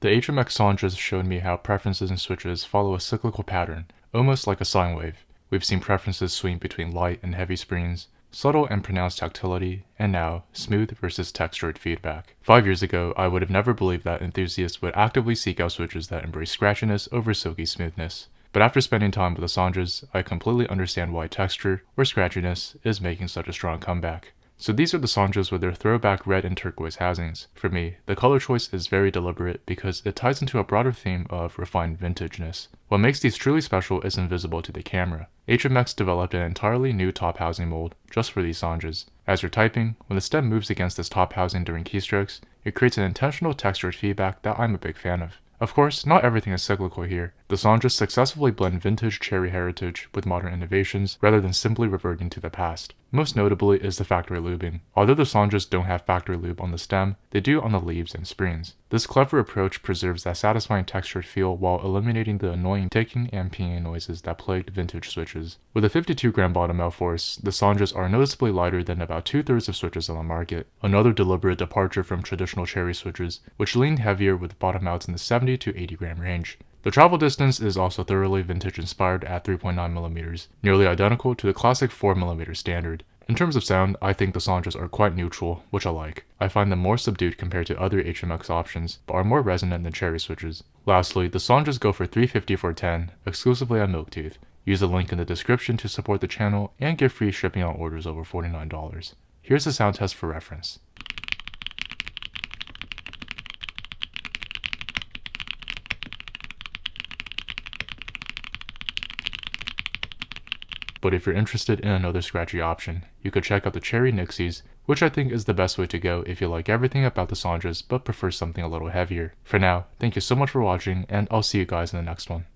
The HMX Sonjas showed me how preferences in switches follow a cyclical pattern, almost like a sine wave. We've seen preferences swing between light and heavy springs, subtle and pronounced tactility, and now, smooth versus textured feedback. 5 years ago, I would have never believed that enthusiasts would actively seek out switches that embrace scratchiness over silky smoothness. But after spending time with the Sonjas, I completely understand why texture, or scratchiness, is making such a strong comeback. So these are the Sonjas with their throwback red and turquoise housings. For me, the color choice is very deliberate because it ties into a broader theme of refined vintageness. What makes these truly special is invisible to the camera. HMX developed an entirely new top housing mold just for these Sonjas. As you're typing, when the stem moves against this top housing during keystrokes, it creates an intentional textured feedback that I'm a big fan of. Of course, not everything is cyclical here. The Sonjas successfully blend vintage cherry heritage with modern innovations rather than simply reverting to the past. Most notably is the factory lubing. Although the Sonjas don't have factory lube on the stem, they do on the leaves and springs. This clever approach preserves that satisfying textured feel while eliminating the annoying ticking and pinging noises that plagued vintage switches. With a 52-gram bottom mount force, the Sonjas are noticeably lighter than about 2/3 of switches on the market. Another deliberate departure from traditional cherry switches, which lean heavier with bottom mounts in the 70 to 80-gram range. The travel distance is also thoroughly vintage inspired at 3.9mm, nearly identical to the classic 4mm standard. In terms of sound, I think the Sonjas are quite neutral, which I like. I find them more subdued compared to other HMX options, but are more resonant than cherry switches. Lastly, the Sonjas go for $350 for 10, exclusively on Milktooth. Use the link in the description to support the channel and get free shipping on orders over $49. Here's a sound test for reference. But if you're interested in another scratchy option, you could check out the Cherry Nixies, which I think is the best way to go if you like everything about the Sonjas but prefer something a little heavier. For now, thank you so much for watching, and I'll see you guys in the next one.